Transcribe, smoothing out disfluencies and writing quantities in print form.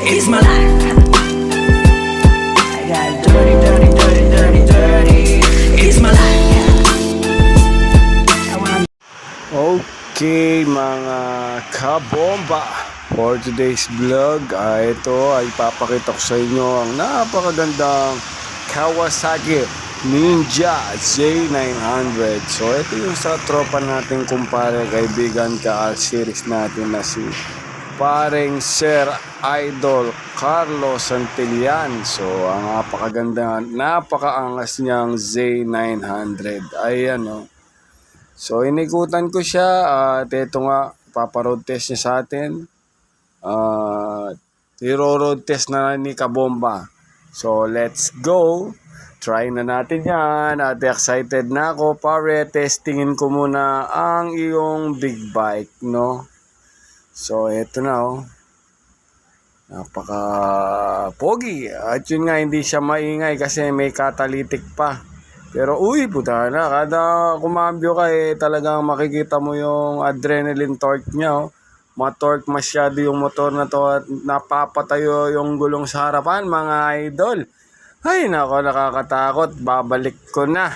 It's my life. I got dirty, dirty, dirty, dirty, dirty. It's my life. I wanna... Okay mga kabomba, for today's vlog ito ay papakita ko sa inyo ang napakagandang Kawasaki Ninja Z900. So ito yung sa tropa natin kumpare, kaibigan ka series natin na si paring Sir Idol Carlos Santillan. So ang napakaganda, napakaangas niyang Z900. Ayan o. So inikutan ko siya at ito nga, paparoad test niya sa atin. Iro-road test na ni Kabomba. So let's go. Try na natin yan. At excited na ako pare. Testingin ko muna ang iyong big bike, no? So ito na oh. Napaka pogi. At yun nga, hindi siya maingay kasi may catalytic pa. Pero uy, puta na, kada kumambyo ka talagang makikita mo yung adrenaline torque niya. Oh. Ma-torque masyado yung motor na to at napapatayo yung gulong sa harapan, mga idol. Ay nako, nakakatakot. Babalik ko na.